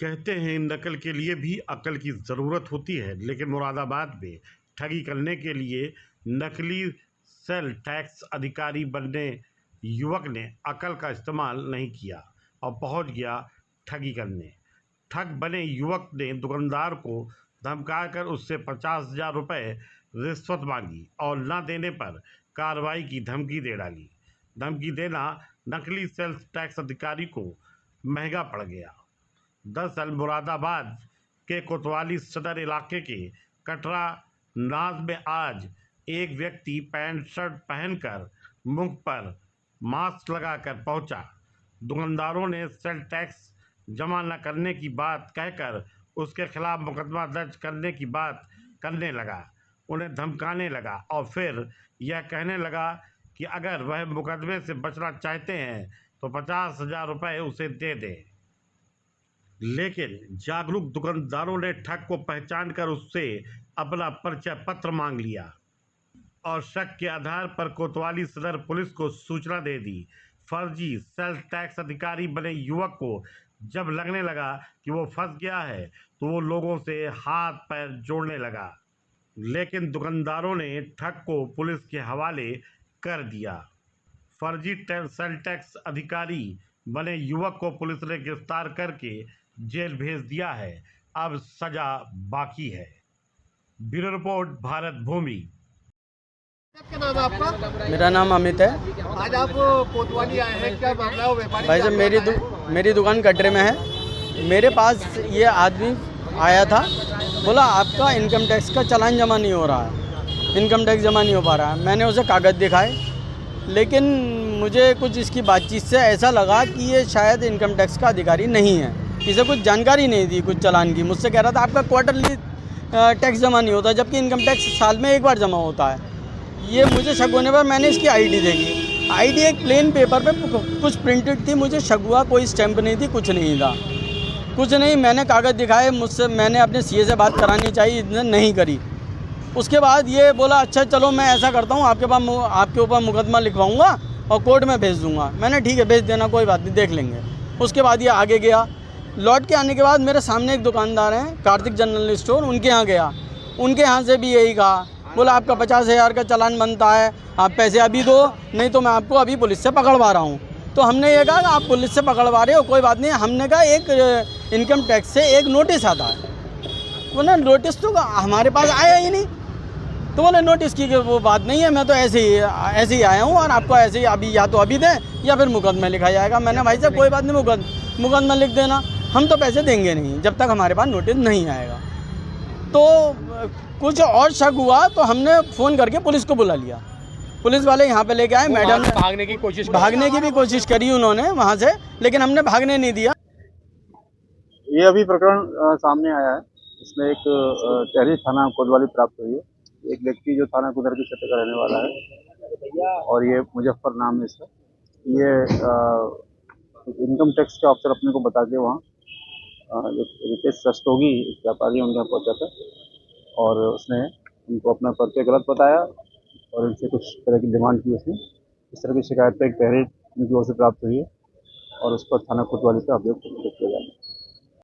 कहते हैं नकल के लिए भी अकल की ज़रूरत होती है, लेकिन मुरादाबाद में ठगी करने के लिए नकली सेल टैक्स अधिकारी बनने युवक ने अकल का इस्तेमाल नहीं किया और पहुंच गया ठगी करने। ठग बने युवक ने दुकानदार को धमकाकर उससे 50,000 रुपये रिश्वत मांगी और न देने पर कार्रवाई की धमकी दे डाली। धमकी देना नकली सेल्स टैक्स अधिकारी को महंगा पड़ गया। दरअसल मुरादाबाद के कोतवाली सदर इलाके के कटरा नाज में आज एक व्यक्ति पैंट शर्ट पहनकर मुंह पर मास्क लगाकर पहुंचा। दुकानदारों ने सेल टैक्स जमा न करने की बात कहकर उसके खिलाफ मुकदमा दर्ज करने की बात करने लगा, उन्हें धमकाने लगा और फिर यह कहने लगा कि अगर वह मुकदमे से बचना चाहते हैं तो 50,000 रुपये उसे दे दें। लेकिन जागरूक दुकानदारों ने ठग को पहचानकर उससे अपना परिचय पत्र मांग लिया और शक के आधार पर कोतवाली सदर पुलिस को सूचना दे दी। फर्जी सेल्स टैक्स अधिकारी बने युवक को जब लगने लगा कि वो फंस गया है तो वो लोगों से हाथ पैर जोड़ने लगा, लेकिन दुकानदारों ने ठग को पुलिस के हवाले कर दिया। फर्जी सेल टैक्स अधिकारी बने युवक को पुलिस ने गिरफ्तार करके जेल भेज दिया है। अब सजा बाकी है। ब्यूरो रिपोर्ट, भारत भूमि। क्या नाम है आपका? मेरा नाम अमित है। आज आप कोतवाली आए हैं, क्या मामला है? व्यापारी भाई साहब मेरी दुकान कटरे में है। मेरे पास ये आदमी आया था, बोला आपका इनकम टैक्स का चालान जमा नहीं हो रहा है, इनकम टैक्स जमा नहीं हो पा रहा है। मैंने उसे कागज़ दिखाए, लेकिन मुझे कुछ इसकी बातचीत से ऐसा लगा कि ये शायद इनकम टैक्स का अधिकारी नहीं है। इसे कुछ जानकारी नहीं दी कुछ चालान की। मुझसे कह रहा था आपका क्वार्टरली टैक्स जमा नहीं होता, जबकि इनकम टैक्स साल में एक बार जमा होता है। ये मुझे शक होने पर मैंने इसकी आईडी देखी। आईडी एक प्लेन पेपर पे कुछ प्रिंटेड थी, मुझे शक हुआ, कोई स्टैंप नहीं थी, कुछ नहीं था, कुछ नहीं। मैंने कागज़ दिखाए, मैंने अपने सीए से बात करानी चाहिए, इसने नहीं करी। उसके बाद ये बोला अच्छा चलो मैं ऐसा करता हूँ, आपके ऊपर मुकदमा लिखवाऊँगा और कोर्ट में भेज दूँगा। मैंने ठीक है भेज देना, कोई बात नहीं, देख लेंगे। उसके बाद ये आगे गया। लौट के आने के बाद मेरे सामने एक दुकानदार हैं कार्तिक जनरल स्टोर, उनके यहाँ गया। उनके यहाँ से भी यही कहा, बोला आपका 50,000 का चालान बनता है, आप पैसे अभी दो, नहीं तो मैं आपको अभी पुलिस से पकड़वा रहा हूँ। तो हमने ये कहा आप पुलिस से पकड़वा रहे हो, कोई बात नहीं। हमने कहा एक इनकम टैक्स से एक नोटिस आता है। बोला नोटिस तो हमारे पास आया ही नहीं। तो बोले नोटिस की वो बात नहीं है, मैं तो ऐसे ही आया हूँ और आपको ऐसे ही अभी या तो अभी दें या फिर मुकदमा लिखा जाएगा। मैंने भाई साहब कोई बात नहीं, मुकदमा लिख देना, हम तो पैसे देंगे नहीं जब तक हमारे पास नोटिस नहीं आएगा। तो कुछ और शक हुआ तो हमने फ़ोन करके पुलिस को बुला लिया। पुलिस वाले यहाँ पे लेके आए। मैडम ने भागने की भी कोशिश करी उन्होंने वहाँ से, लेकिन हमने भागने नहीं दिया। ये अभी प्रकरण सामने आया है। इसमें एक तहरीर थाना कोतवाली प्राप्त हुई है। एक व्यक्ति जो थाना कुदर की क्षेत्र का रहने वाला है और ये मुजफ्फर नाम है इसका। ये इनकम टैक्स के अफसर अपने को बता के वहाँ जो रितेश रस्तोगी व्यापारी उनके यहाँ पहुँचा था और उसने उनको अपना परिचय गलत बताया और इनसे कुछ तरह की डिमांड की। उसने इस तरह की शिकायत पर एक तहरीर उनकी ओर से प्राप्त हुई है और उस पर थाना कोतवाली का अभियोग किया जा रहा है।